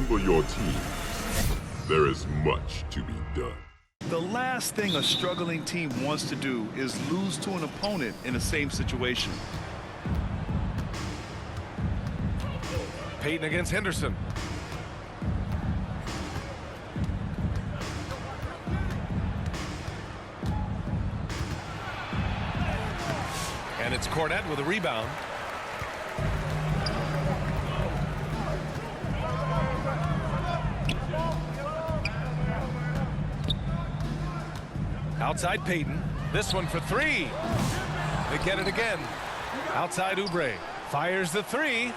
for your team, there is much to be done. The last thing a struggling team wants to do is lose to an opponent in the same situation. Payton against Henderson. And it's Cornette with a rebound. Outside Payton. This one for three. They get it again. Outside Oubre. Fires the three.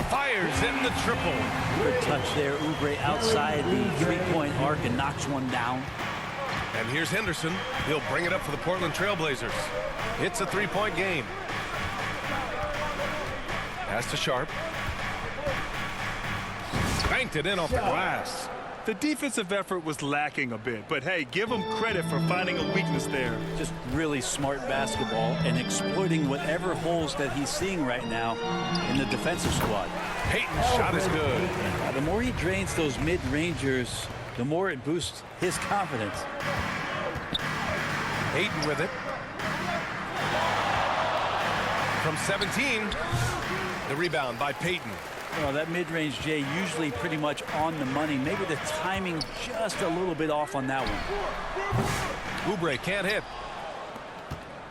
Fires in the triple. Good touch there. Oubre outside the three-point arc and knocks one down. And here's Henderson. He'll bring it up for the Portland Trailblazers. It's a three-point game. Pass to Sharp. Banked it in off the glass. The defensive effort was lacking a bit, but hey, give them credit for finding a weakness there. Just really smart basketball and exploiting whatever holes that he's seeing right now in the defensive squad. Payton's shot is good. The more he drains those mid-rangers, the more it boosts his confidence. Payton with it. From 17, the rebound by Payton. Well, that mid-range, Jay, usually pretty much on the money. Maybe the timing just a little bit off on that one. Oubre can't hit.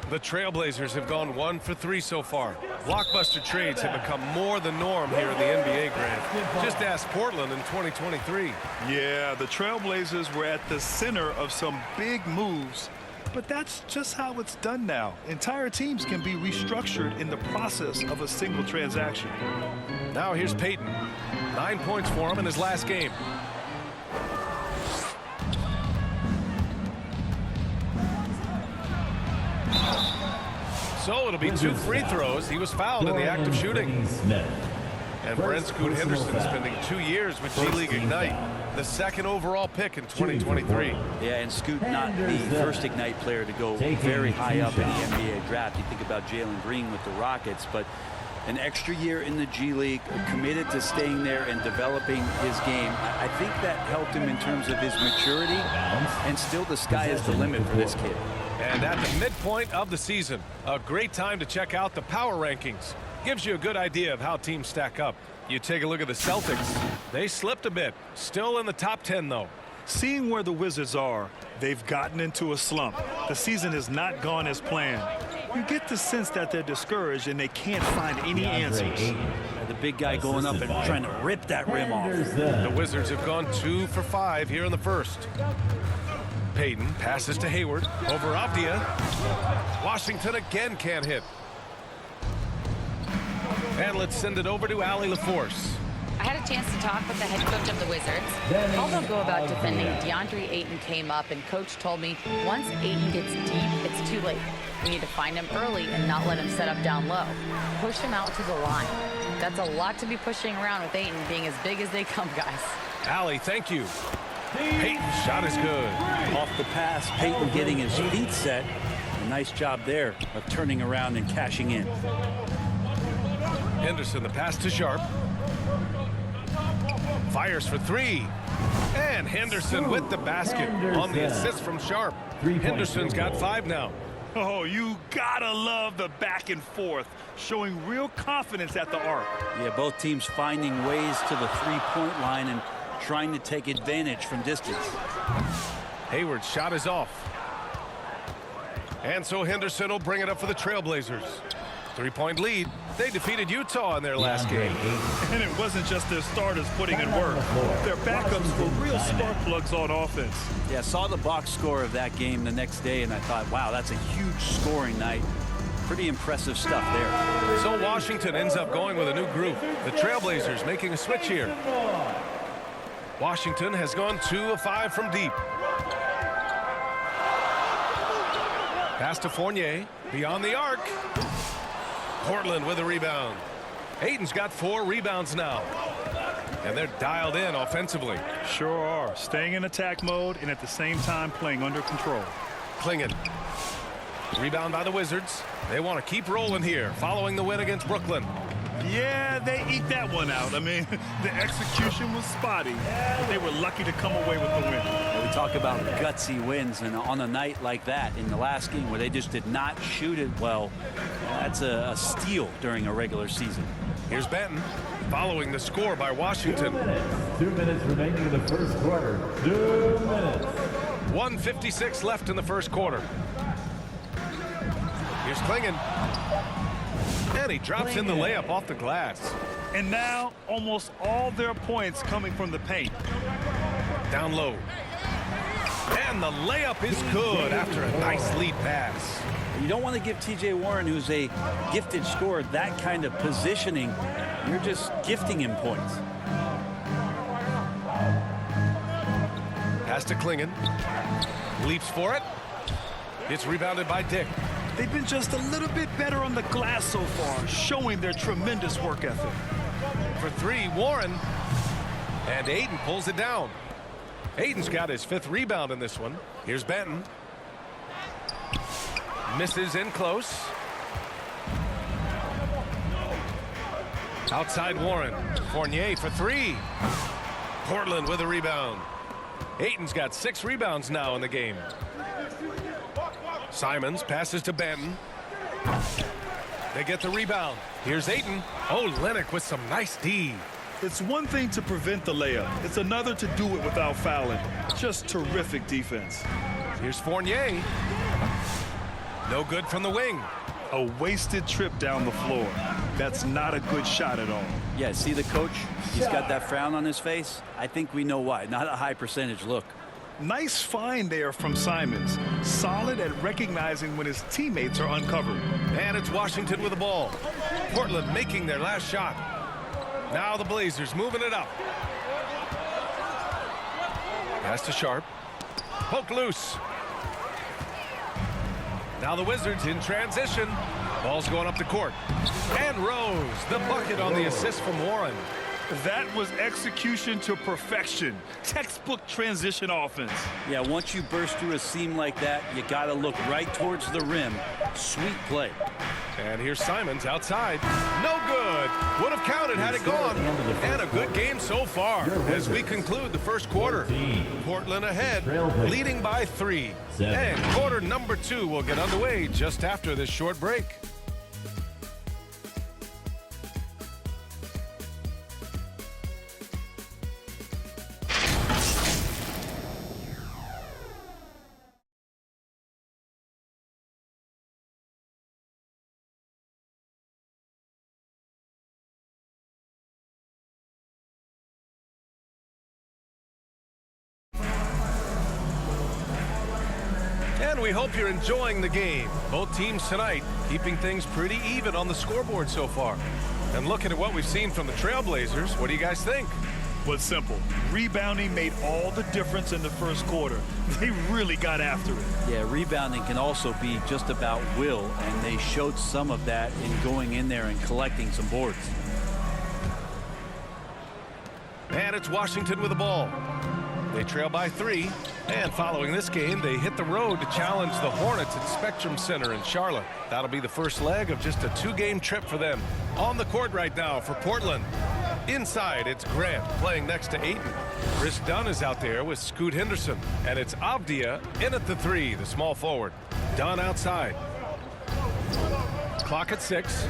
The Trailblazers have gone 1 for 3 so far. Blockbuster trades have become more the norm here in the NBA, Grant. Just ask Portland in 2023. Yeah, the Trailblazers were at the center of some big moves, but that's just how it's done now. Entire teams can be restructured in the process of a single transaction. Now here's Payton. 9 points for him in his last game. So it'll be 2 free throws. He was fouled in the act of shooting. And Brent Scoot Henderson spending 2 years with G League Ignite, the second overall pick in 2023. Yeah, and Scoot not the first Ignite player to go very high up in the NBA draft. You think about Jalen Green with the Rockets, but an extra year in the G League, committed to staying there and developing his game. I think that helped him in terms of his maturity, and still the sky is the limit for this kid. And at the midpoint of the season, a great time to check out the power rankings. Gives you a good idea of how teams stack up. You take a look at the Celtics. They slipped a bit. Still in the top 10, though. Seeing where the Wizards are, they've gotten into a slump. The season has not gone as planned. You get the sense that they're discouraged and they can't find any answers. The big guy going up and trying to rip that rim off. The Wizards have gone 2 for 5 here in the first. Payton passes to Hayward over Avdia. Washington again can't hit. And let's send it over to Allie LaForce. I had a chance to talk with the head coach of the Wizards. How they'll go about defending DeAndre Ayton came up, and coach told me once Ayton gets deep, it's too late. We need to find him early and not let him set up down low. Push him out to the line. That's a lot to be pushing around with Ayton being as big as they come, guys. Allie, thank you. Payton's shot is good. Off the pass, Payton getting his feet set. A nice job there of turning around and cashing in. Henderson, the pass to Sharp. Fires for 3. And Henderson with the basket on the assist from Sharp. Henderson's got 5 now. Oh, you gotta love the back and forth, showing real confidence at the arc. Yeah, both teams finding ways to the three-point line and trying to take advantage from distance. Hayward's shot is off. And so Henderson will bring it up for the Trailblazers. 3-point lead. They defeated Utah in their last game. And it wasn't just their starters putting in work. Their backups were real spark plugs on offense. Yeah, saw the box score of that game the next day, and I thought, wow, that's a huge scoring night. Pretty impressive stuff there. So Washington ends up going with a new group. The Trailblazers making a switch here. Washington has gone 2 of 5 from deep. Pass to Fournier, beyond the arc. Portland with a rebound. Ayton's got 4 rebounds now. And they're dialed in offensively. Sure are. Staying in attack mode and at the same time playing under control. Klingon. Rebound by the Wizards. They want to keep rolling here following the win against Brooklyn. Yeah, they eked that one out. I mean, the execution was spotty, but they were lucky to come away with the win. We talk about gutsy wins, and on a night like that in the last game where they just did not shoot it well, that's a steal during a regular season. Here's Benton following the score by Washington. 2 minutes remaining in the first quarter. 2 minutes. 1:56 left in the first quarter. Here's Klingon. And he drops in the layup off the glass. And now almost all their points coming from the paint. Down low. And the layup is good after a nice lead pass. You don't want to give T.J. Warren, who's a gifted scorer, that kind of positioning. You're just gifting him points. Pass to Klingon. Leaps for it. It's rebounded by Dick. They've been just a little bit better on the glass so far, showing their tremendous work ethic. For three, Warren. And Ayton pulls it down. Ayton's got his 5th rebound in this one. Here's Benton. Misses in close. Outside Warren. Fournier for 3. Portland with a rebound. Ayton's got 6 rebounds now in the game. Simons passes to Benton. They get the rebound. Here's Ayton. Oh, Lennox with some nice D. It's one thing to prevent the layup. It's another to do it without fouling. Just terrific defense. Here's Fournier. No good from the wing. A wasted trip down the floor. That's not a good shot at all. Yeah, see the coach? He's got that frown on his face. I think we know why. Not a high percentage look. Nice find there from Simons. Solid at recognizing when his teammates are uncovered. And it's Washington with the ball. Portland making their last shot. Now the Blazers moving it up. Pass to Sharp. Poke loose. Now the Wizards in transition. Ball's going up the court. And Rose, the bucket on the assist from Warren. That was execution to perfection. Textbook transition offense. Yeah, once you burst through a seam like that, you got to look right towards the rim. Sweet play. And here's Simons outside. No good. Would have counted had it gone. And a good game so far as we conclude the first quarter. Portland ahead, leading by 3. And quarter number 2 will get underway just after this short break. And we hope you're enjoying the game. Both teams tonight keeping things pretty even on the scoreboard so far. And looking at what we've seen from the Trailblazers, what do you guys think? Was simple. Rebounding made all the difference in the first quarter. They really got after it. Yeah, rebounding can also be just about will, and they showed some of that in going in there and collecting some boards. And it's Washington with the ball. They trail by 3, and following this game, they hit the road to challenge the Hornets at Spectrum Center in Charlotte. That'll be the first leg of just a 2-game trip for them. On the court right now for Portland. Inside, it's Grant playing next to Ayton. Chris Dunn is out there with Scoot Henderson, and it's Avdia in at the 3, the small forward. Dunn outside. Clock at 6.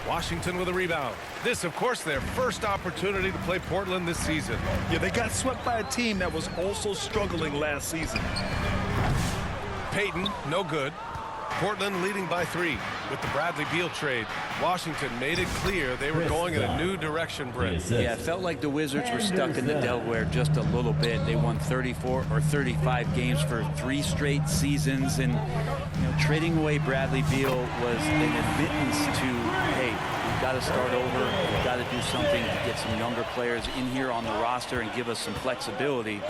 Washington with a rebound. This, of course, their first opportunity to play Portland this season. Yeah, they got swept by a team that was also struggling last season. Payton, no good. Portland leading by 3 with the Bradley Beal trade. Washington made it clear they were going in a new direction, Brent. Yeah, it felt like the Wizards were stuck in the Delaware just a little bit. They won 34 or 35 games for 3 straight seasons, and trading away Bradley Beal was an admittance to, hey, we've got to start over. We've got to do something to get some younger players in here on the roster and give us some flexibility.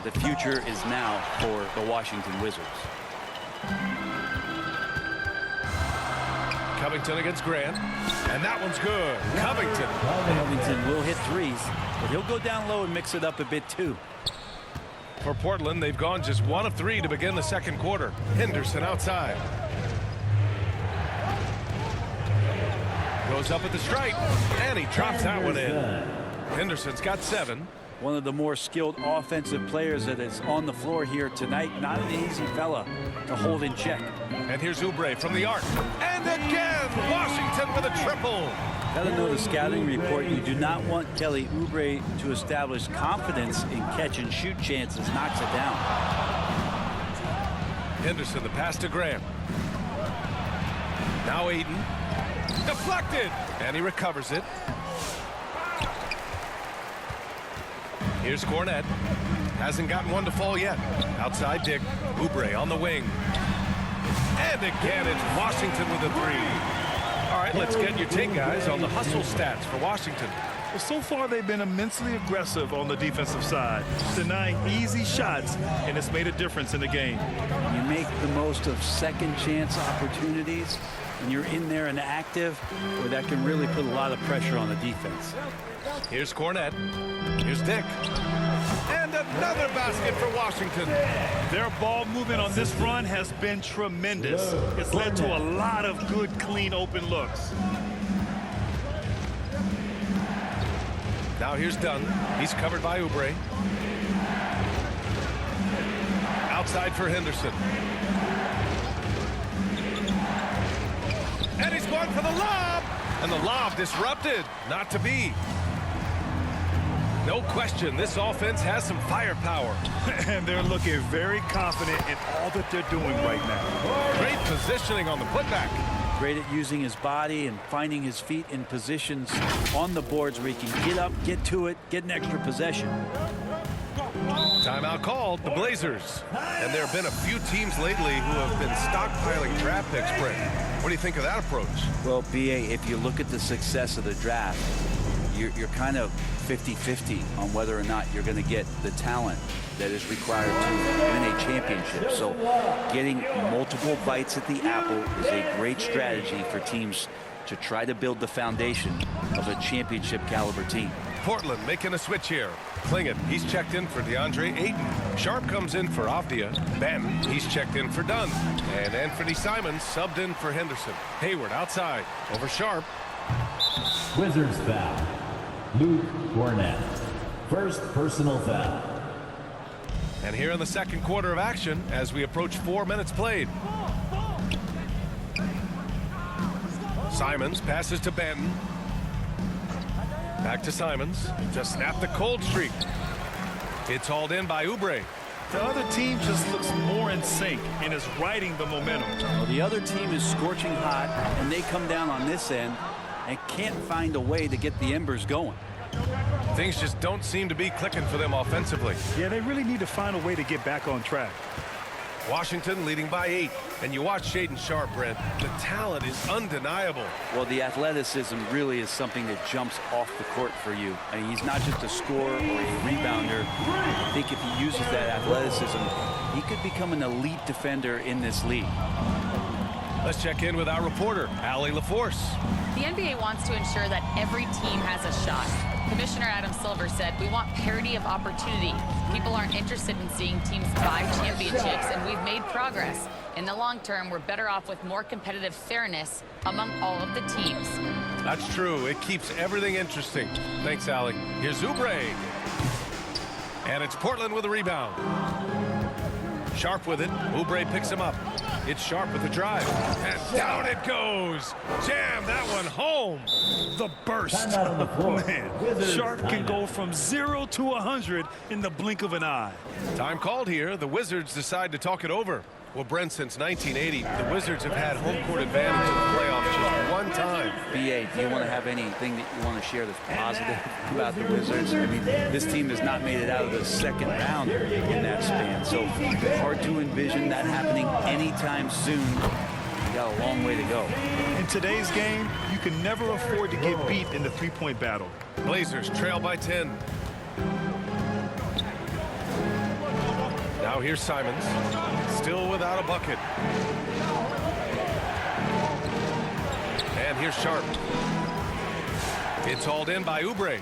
The future is now for the Washington Wizards. Covington against Grant, and that one's good. Covington will hit 3s, but he'll go down low and mix it up a bit too. For Portland, they've gone just 1 of 3 to begin the second quarter. Henderson outside. Goes up at the stripe, and he drops that one in. Henderson's got 7. One of the more skilled offensive players that is on the floor here tonight. Not an easy fella to hold in check. And here's Oubre from the arc. And again, Washington with a triple. Gotta know the scouting report. You do not want Kelly Oubre to establish confidence in catch and shoot chances. Knocks it down. Henderson, the pass to Graham. Now Aiden. Deflected. And he recovers it. Here's Cornette. Hasn't gotten one to fall yet. Outside Dick. Oubre on the wing. And again, it's Washington with a 3. All right, let's get your take, guys, on the hustle stats for Washington. Well, so far, they've been immensely aggressive on the defensive side, denying easy shots, and it's made a difference in the game. You make the most of second chance opportunities, and you're in there and active, where that can really put a lot of pressure on the defense. Here's Cornette. Here's Dick. And another basket for Washington. Their ball movement on this run has been tremendous. It's led to a lot of good, clean, open looks. Now here's Dunn. He's covered by Oubre. Outside for Henderson. And he's going for the lob. And the lob disrupted. Not to be. No question, this offense has some firepower. And they're looking very confident in all that they're doing right now. Great positioning on the putback. Great at using his body and finding his feet in positions on the boards where he can get up, get to it, get an extra possession. Timeout called, the Blazers. And there have been a few teams lately who have been stockpiling draft picks, Brent. What do you think of that approach? Well, B.A., if you look at the success of the draft, you're kind of 50-50 on whether or not you're going to get the talent that is required to win a championship. So getting multiple bites at the apple is a great strategy for teams to try to build the foundation of a championship caliber team. Portland making a switch here. Klingin, he's checked in for DeAndre Ayton. Sharp comes in for Avdia. Banton, he's checked in for Dunn. And Anthony Simons subbed in for Henderson. Hayward outside over Sharp. Wizards foul. Luke Cornette. First personal foul. And here in the second quarter of action as we approach 4 minutes played. Simons passes to Banton. Back to Simons to snap the cold streak. It's hauled in by Oubre. The other team just looks more in sync and is riding the momentum. Well, the other team is scorching hot, and they come down on this end and can't find a way to get the embers going. Things just don't seem to be clicking for them offensively. Yeah, they really need to find a way to get back on track. Washington leading by 8. And you watch Shaedon Sharp, Brent. The talent is undeniable. Well, the athleticism really is something that jumps off the court for you. I mean, he's not just a scorer or a rebounder. I think if he uses that athleticism, he could become an elite defender in this league. Let's check in with our reporter, Allie LaForce. The NBA wants to ensure that every team has a shot. Commissioner Adam Silver said, we want parity of opportunity. People aren't interested in seeing teams buy championships, and we've made progress. In the long term, we're better off with more competitive fairness among all of the teams. That's true. It keeps everything interesting. Thanks, Allie. Here's Oubre. And it's Portland with a rebound. Sharp with it. Oubre picks him up. It's Sharp with the drive. And down it goes. Jam that one home. The burst. Timeout on the floor. Man, Wizards Sharp can timeout. go from 0 to 100 in the blink of an eye. Time called here. The Wizards decide to talk it over. Well, Brent, since 1980, the Wizards have had home court advantage in the playoffs just one time. B.A., do you want to have anything that you want to share that's positive about the Wizards? I mean, this team has not made it out of the second round in that span, so hard to envision that happening anytime soon. We got a long way to go. In today's game, you can never afford to get beat in the three-point battle. Blazers trail by 10. Now here's Simons, still without a bucket. And here's Sharp. It's hauled in by Oubre.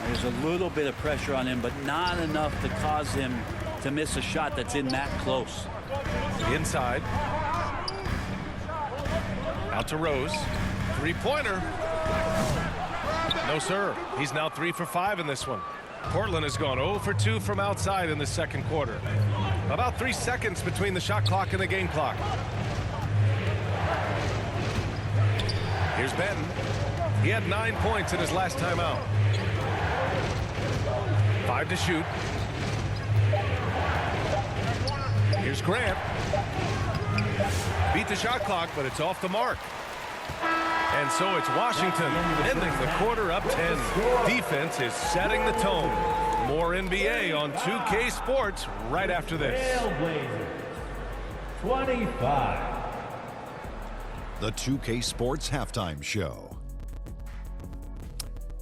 There's a little bit of pressure on him, but not enough to cause him to miss a shot that's in that close. Inside. Out to Rose. Three-pointer. No, sir. He's now 3 for 5 in this one. Portland has gone 0 for 2 from outside in the second quarter. About 3 seconds between the shot clock and the game clock. Here's Benton. He had 9 points in his last time out. 5 to shoot. Here's Grant. Beat the shot clock, but it's off the mark. And so it's Washington ending the quarter up 10. Defense is setting the tone. More NBA on 2K Sports right after this. Trailblazers 25. The 2K Sports Halftime Show.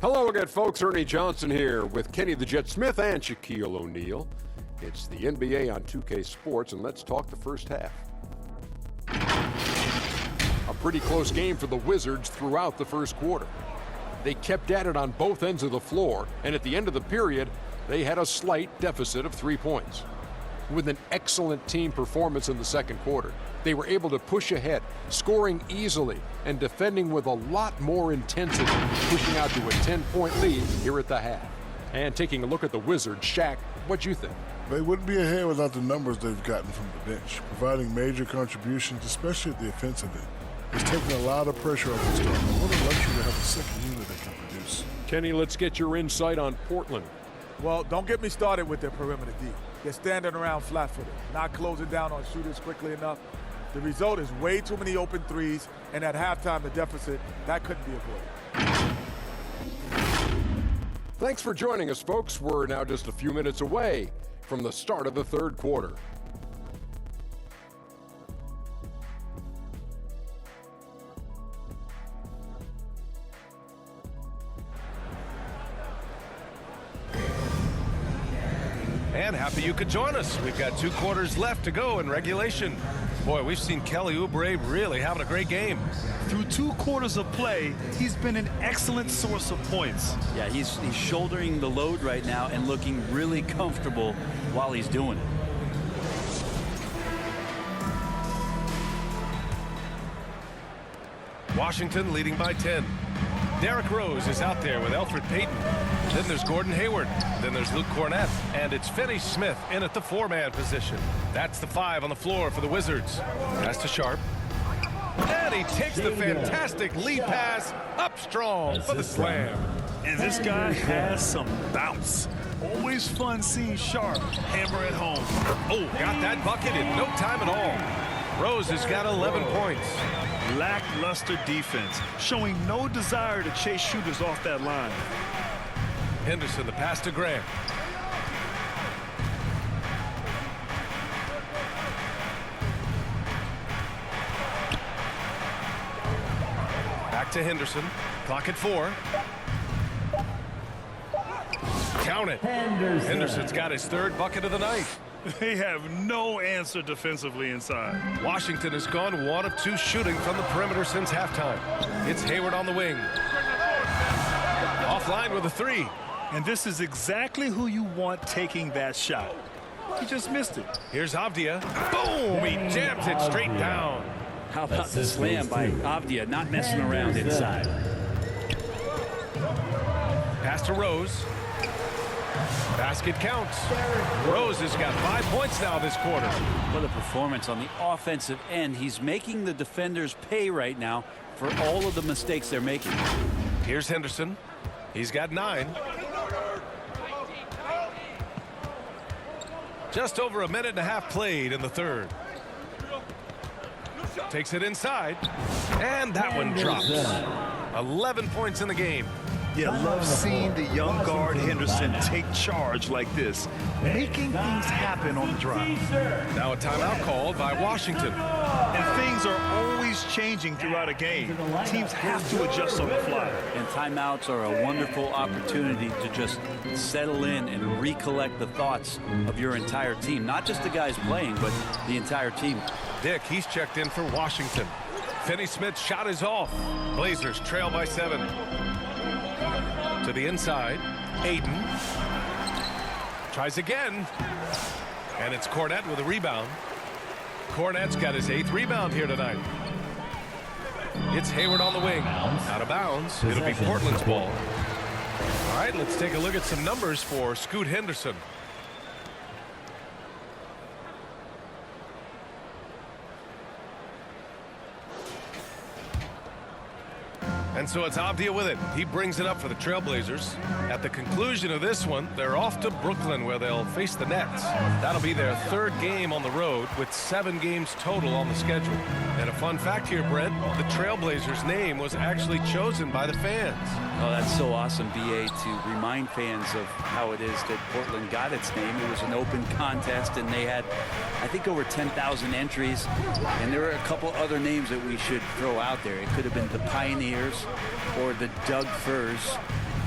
Hello again, folks. Ernie Johnson here with Kenny the Jet Smith and Shaquille O'Neal. It's the NBA on 2K Sports, and let's talk the first half. A pretty close game for the Wizards throughout the first quarter. They kept at it on both ends of the floor, and at the end of the period, they had a slight deficit of 3 points. With an excellent team performance in the second quarter, they were able to push ahead, scoring easily and defending with a lot more intensity, pushing out to a 10-point lead here at the half. And taking a look at the Wizards, Shaq, what you think? They wouldn't be ahead without the numbers they've gotten from the bench, providing major contributions, especially at the offensive end. It's taken a lot of pressure off the start. What a luxury to have a second unit that can produce. Kenny, let's get your insight on Portland. Well, don't get me started with their perimeter D. They're standing around flat-footed, not closing down on shooters quickly enough. The result is way too many open threes, and at halftime, the deficit, that couldn't be avoided. Thanks for joining us, folks. We're now just a few minutes away from the start of the third quarter. And happy you could join us. We've got 2 quarters left to go in regulation. Boy, we've seen Kelly Oubre really having a great game. Through 2 quarters of play, he's been an excellent source of points. Yeah, he's shouldering the load right now and looking really comfortable while he's doing it. Washington leading by 10. Derrick Rose is out there with Elfrid Payton. Then there's Gordon Hayward. Then there's Luke Cornett. And it's Finney Smith in at the 4-man position. That's the 5 on the floor for the Wizards. Pass to Sharp. And he takes the fantastic lead pass up strong for the slam. And this guy has some bounce. Always fun seeing Sharp hammer at home. Oh, got that bucket in no time at all. Rose has got 11 points. Lackluster defense, showing no desire to chase shooters off that line. Henderson, the pass to Grant. Back to Henderson. Clock at 4. Count it. Henderson's got his 3rd bucket of the night. They have no answer defensively inside. Washington has gone 1 of 2 shooting from the perimeter since halftime. It's Hayward on the wing. Offline with a 3. And this is exactly who you want taking that shot. He just missed it. Here's Avdia. Boom! He jams it straight down. How about the slam by Avdia, not messing around inside. Pass to Rose. Basket counts. Rose has got 5 points now this quarter. What a performance on the offensive end. He's making the defenders pay right now for all of the mistakes they're making. Here's Henderson. He's got 9. Just over a minute and a half played in the third. Takes it inside. And that one drops. 11 points in the game. Yeah, love seeing the young guard Henderson take charge like this, making things happen on the drive. Now a timeout called by Washington. And things are always changing throughout a game. Teams have to adjust on the fly. And timeouts are a wonderful opportunity to just settle in and recollect the thoughts of your entire team. Not just the guys playing, but the entire team. Dick, he's checked in for Washington. Finney Smith's shot is off. Blazers trail by 7. To the inside, Aiden tries again, and it's Cornett with a rebound. Cornett's got his 8th rebound here tonight. It's Hayward on the wing. Out of bounds. It'll be Portland's ball. All right, let's take a look at some numbers for Scoot Henderson. And so it's Avdia with it. He brings it up for the Trailblazers. At the conclusion of this one, they're off to Brooklyn where they'll face the Nets. That'll be their third game on the road with 7 games total on the schedule. And a fun fact here, Brent, the Trailblazers' name was actually chosen by the fans. Oh, that's so awesome, BA, to remind fans of how it is that Portland got its name. It was an open contest, and they had, I think, over 10,000 entries. And there were a couple other names that we should throw out there. It could have been the Pioneers or the Doug Furs.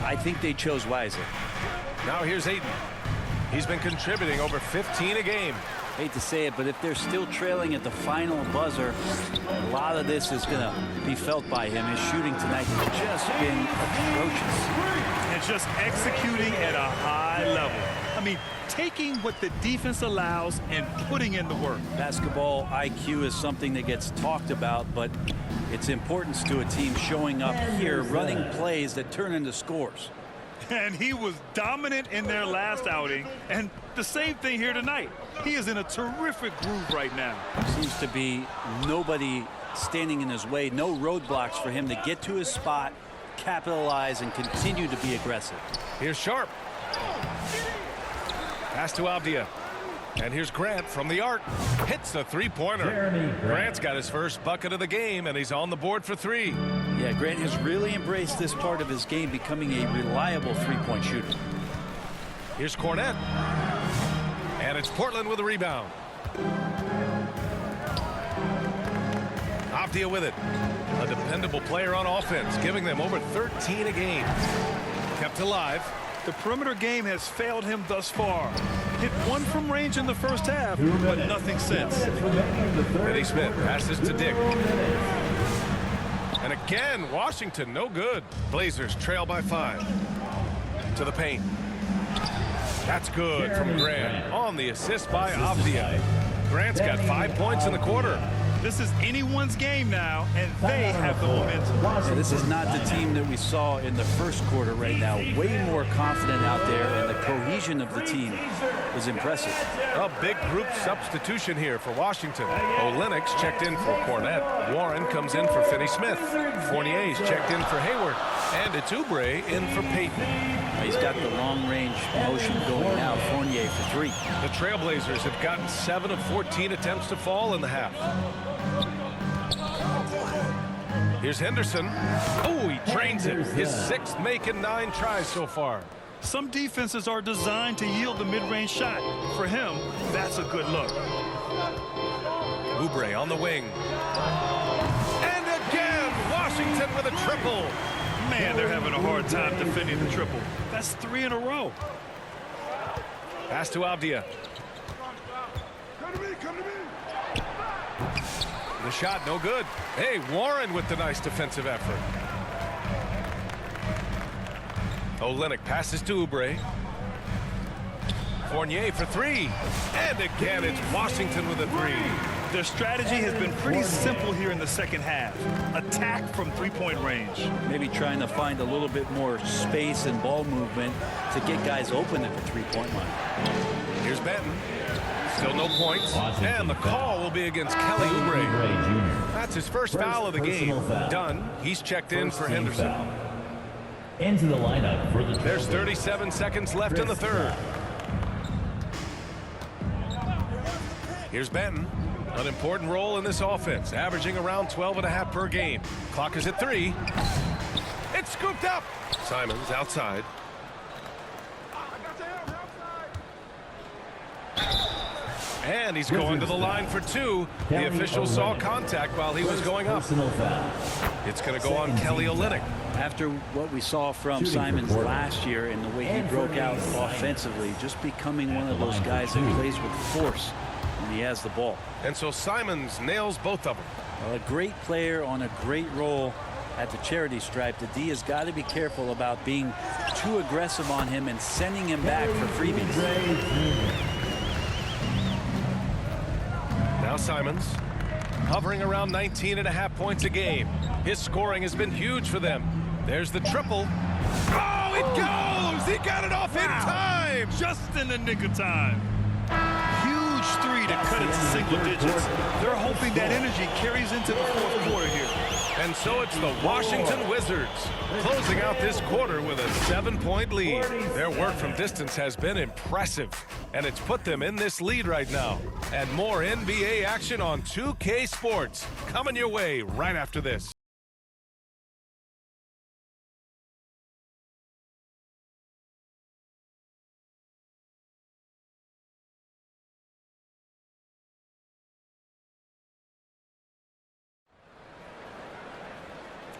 I think they chose wisely. Now here's Ayton. He's been contributing over 15 a game. Hate to say it, but if they're still trailing at the final buzzer, a lot of this is going to be felt by him. His shooting tonight has just been atrocious. And just executing at a high level. I mean, taking what the defense allows and putting in the work. Basketball IQ is something that gets talked about, but its importance to a team showing up here, running plays that turn into scores. And he was dominant in their last outing, and the same thing here tonight. He is in a terrific groove right now. Seems to be nobody standing in his way, no roadblocks for him to get to his spot, capitalize, and continue to be aggressive. Here's Sharp. Pass to Avdia. And here's Grant from the arc. Hits the three-pointer. Grant's got his first bucket of the game, and he's on the board for 3. Yeah, Grant has really embraced this part of his game, becoming a reliable three-point shooter. Here's Cornette. And it's Portland with a rebound. Avdia with it. A dependable player on offense, giving them over 13 a game. Kept alive. The perimeter game has failed him thus far. Hit 1 from range in the first half, but nothing since. Finney Smith passes to Dick. And again, Washington no good. Blazers trail by 5. To the paint. That's good from Grant on the assist by Avdia. Grant's got 5 points in the quarter. This is anyone's game now, and they have the momentum. Yeah, this is not the team that we saw in the first quarter right now. Way more confident out there, and the cohesion of the team is impressive. A big group substitution here for Washington. Olenek's checked in for Cornette. Warren comes in for Finney Smith. Fournier's checked in for Hayward. And it's Oubre in for Payton. He's got the long-range motion going now. Fournier for 3. The Trailblazers have gotten 7 of 14 attempts to fall in the half. Here's Henderson. Oh, he trains it. His 6th make in 9 tries so far. Some defenses are designed to yield the mid-range shot. For him, that's a good look. Oubre on the wing. And again, Washington with a triple. Man, they're having a hard time defending the triple. That's 3 in a row. Pass to Avdia. Come to me. The shot no good. Hey, Warren with the nice defensive effort. Olenek passes to Oubre. Fournier for 3. And again, it's Washington with a 3. Their strategy has been pretty simple here in the second half. Attack from three-point range. Maybe trying to find a little bit more space and ball movement to get guys open at the three-point line. Here's Benton. Still no points. And the call will be against Kelly Oubre. That's his first foul of the game. Done. He's checked in for Henderson. Into the lineup for the There's 37 seconds left in the third. Here's Benton. An important role in this offense, averaging around 12.5 per game. Clock is at 3. It's scooped up. Simons outside. And he's going to the line for 2. The official saw contact while he was going up. It's going to go on Kelly Olynyk. After what we saw from Simons last year and the way he broke out offensively, just becoming one of those guys that plays with force when he has the ball. And so Simons nails both of them. Well, a great player on a great role at the charity stripe. The D has got to be careful about being too aggressive on him and sending him back for freebies. Now Simons hovering around 19.5 points a game. His scoring has been huge for them. There's the triple. Oh, it goes! He got it off in time! Just in the nick of time. Huge three to cut it to single digits. They're hoping that energy carries into the fourth quarter here. And so it's the Washington Wizards closing out this quarter with a 7-point lead. Their work from distance has been impressive, and it's put them in this lead right now. And more NBA action on 2K Sports coming your way right after this.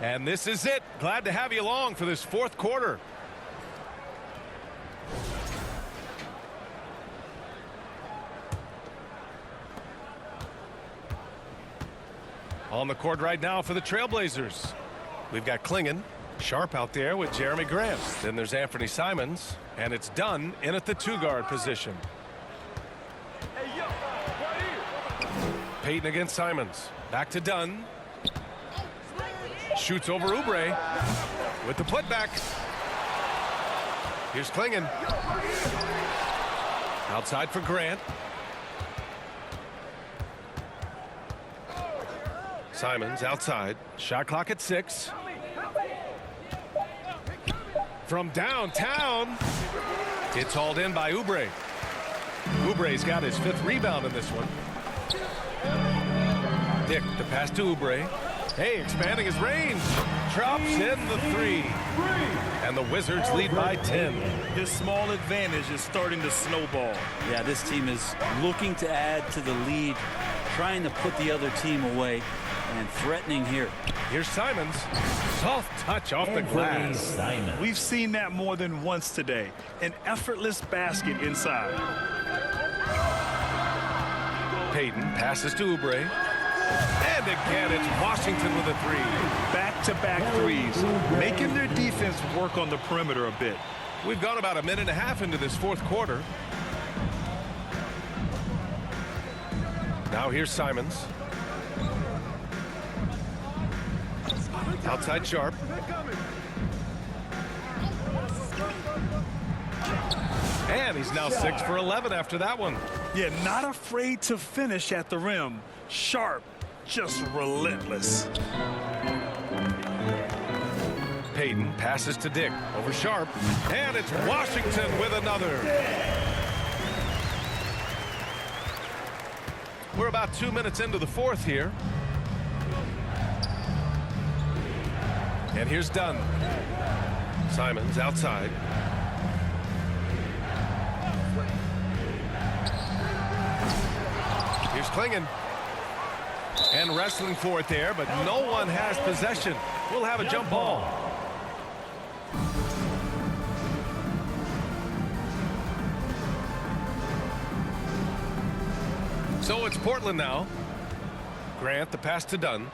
And this is it. Glad to have you along for this fourth quarter. On the court right now for the Trailblazers. We've got Klingon, Sharp out there with Jeremy Grant. Then there's Anthony Simons, and it's Dunn in at the 2-guard position. Payton against Simons. Back to Dunn. Shoots over Oubre with the putback. Here's Klingon. Outside for Grant. Simons outside. Shot clock at 6. From downtown. It's hauled in by Oubre. Oubre's got his 5th rebound in this one. Dick, the pass to Oubre. Hey, expanding his range. Drops in the 3. And the Wizards lead by 10. This small advantage is starting to snowball. Yeah, this team is looking to add to the lead, trying to put the other team away, and threatening here. Here's Simons. Soft touch off the glass. We've seen that more than once today. An effortless basket inside. Payton passes to Oubre. And again, it's Washington with a 3. Back-to-back threes, making their defense work on the perimeter a bit. We've gone about a minute and a half into this fourth quarter. Now here's Simons. Outside Sharp. And he's now 6 for 11 after that one. Yeah, not afraid to finish at the rim. Sharp, just relentless. Payton passes to Dick over Sharp. And it's Washington with another. We're about 2 minutes into the fourth here. And here's Dunn. Simons outside. Here's Klingon. And wrestling for it there, but no one has possession. We'll have a jump ball. So it's Portland now. Grant, the pass to Dunn.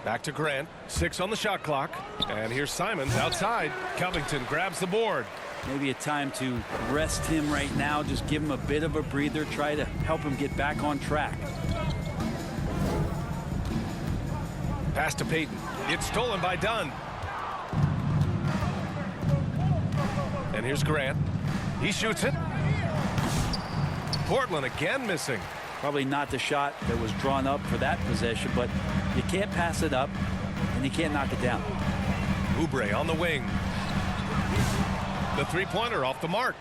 Back to Grant. 6 on the shot clock. And here's Simons outside. Covington grabs the board. Maybe a time to rest him right now. Just give him a bit of a breather. Try to help him get back on track. Pass to Payton. It's stolen by Dunn. And here's Grant. He shoots it. Portland again missing. Probably not the shot that was drawn up for that possession, but you can't pass it up and you can't knock it down. Oubre on the wing. The three-pointer off the mark.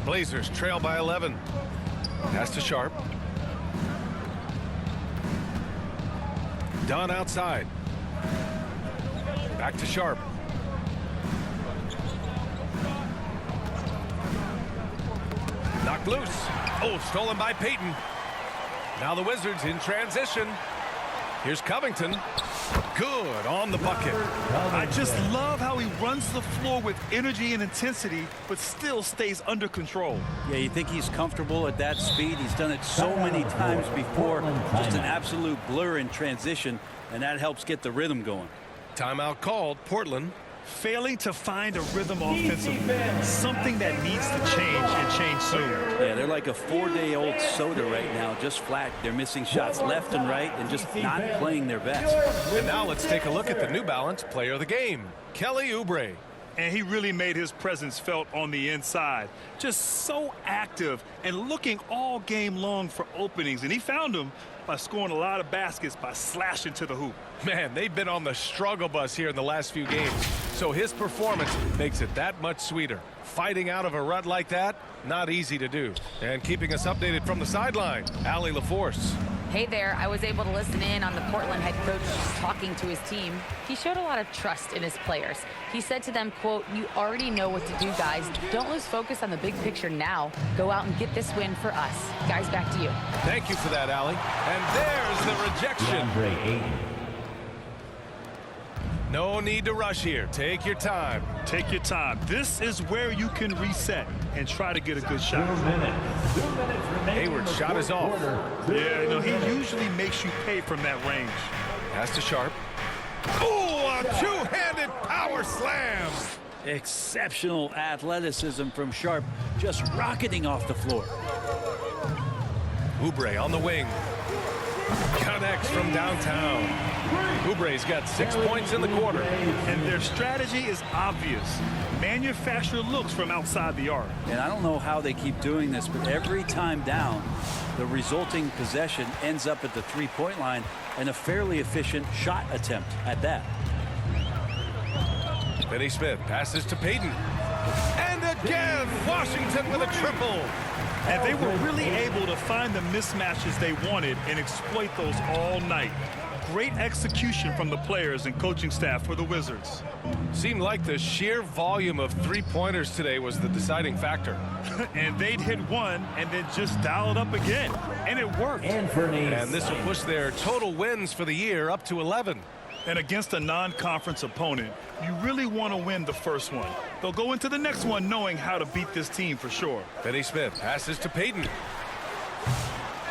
Blazers trail by 11. Pass to Sharp. Dunn outside. Back to Sharp. Knocked loose. Oh, stolen by Payton. Now the Wizards in transition. Here's Covington. Good on the bucket. I just love how he runs the floor with energy and intensity, but still stays under control. Yeah, you think he's comfortable at that speed. He's done it so many times before. Just an absolute blur in transition, and that helps get the rhythm going. Timeout called. Portland Failing to find a rhythm offensively, something that needs to change and change soon. Yeah, they're like a 4-day-old soda right now, just flat. They're missing shots left and right and just not playing their best. And now let's take a look at the New Balance player of the game, Kelly Oubre. And he really made his presence felt on the inside. Just so active and looking all game long for openings. And he found them by scoring a lot of baskets by slashing to the hoop. Man, they've been on the struggle bus here in the last few games. So his performance makes it that much sweeter. Fighting out of a rut like that, not easy to do. And keeping us updated from the sideline, Allie LaForce. Hey there, I was able to listen in on the Portland head coach talking to his team. He showed a lot of trust in his players. He said to them, quote, "You already know what to do, guys. Don't lose focus on the big picture now. Go out and get this win for us." Guys, back to you. Thank you for that, Allie. And there's the rejection. No need to rush here. Take your time. Take your time. This is where you can reset and try to get a good shot. 2 minutes. 2 minutes remaining. Hayward's shot is off. Yeah, you know, he usually makes you pay from that range. Pass to Sharp. Oh, a two-handed power slam. Exceptional athleticism from Sharp, just rocketing off the floor. Oubre on the wing. Connects from downtown. Oubre's got 6 points in the quarter. And their strategy is obvious. Manufacture looks from outside the arc. And I don't know how they keep doing this, but every time down, the resulting possession ends up at the three-point line and a fairly efficient shot attempt at that. Finney Smith passes to Payton. And again, Washington with a triple. And they were really able to find the mismatches they wanted and exploit those all night. Great execution from the players and coaching staff for the Wizards. Seemed like the sheer volume of three-pointers today was the deciding factor. And they'd hit one and then just dial it up again. And it worked. And this will push their total wins for the year up to 11. And against a non-conference opponent, you really want to win the first one. They'll go into the next one knowing how to beat this team for sure. Finney Smith passes to Payton.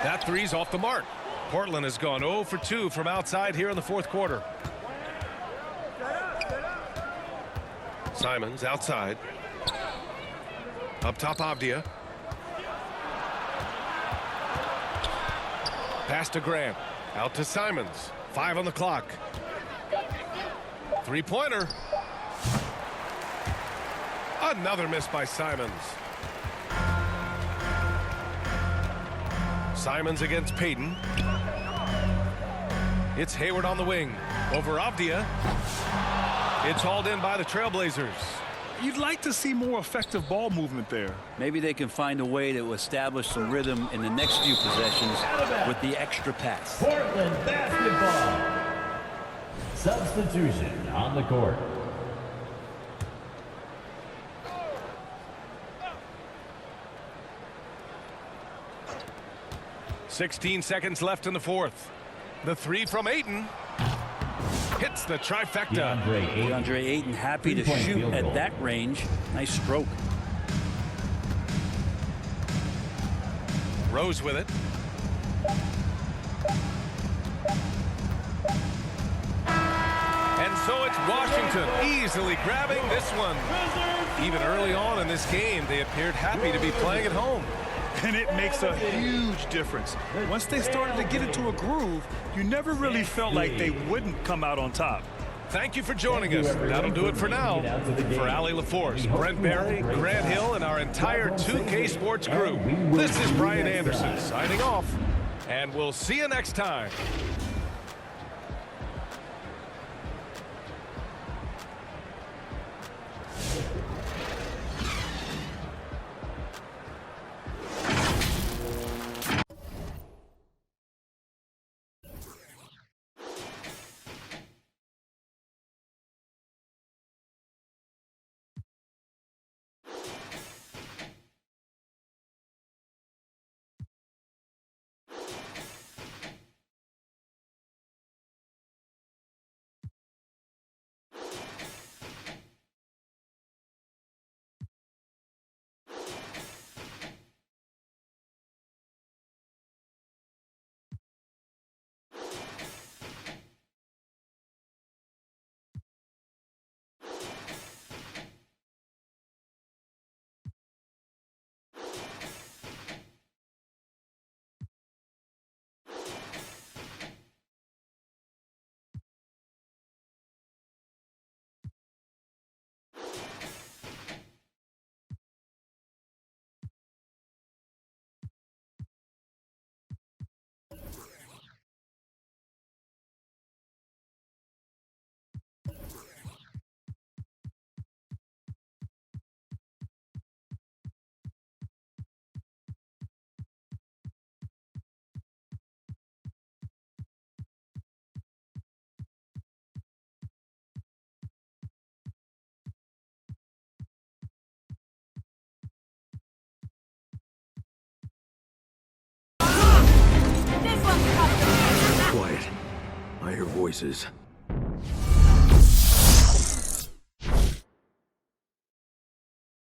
That three's off the mark. Portland has gone 0 for 2 from outside here in the fourth quarter. Simons outside. Up top, Avdia. Pass to Grant. Out to Simons. 5 on the clock. Three-pointer. Another miss by Simons. Simons against Payton. It's Hayward on the wing. Over Avdia. It's hauled in by the Trailblazers. You'd like to see more effective ball movement there. Maybe they can find a way to establish some rhythm in the next few possessions with the extra pass. Portland basketball. Substitution on the court. "16 seconds left in the fourth. The three from Ayton. Hits the trifecta. DeAndre Ayton happy to shoot at that range. Nice stroke. Rose with it. And so it's Washington easily grabbing this one. Even early on in this game, they appeared happy to be playing at home. And it makes a huge difference. Once they started to get into a groove, you never really felt like they wouldn't come out on top. Thank you for joining us. That'll do it for now. For Allie LaForce, Brent Barry, Grant Hill, and our entire 2K Sports crew, this is Brian Anderson signing off. And we'll see you next time. choices.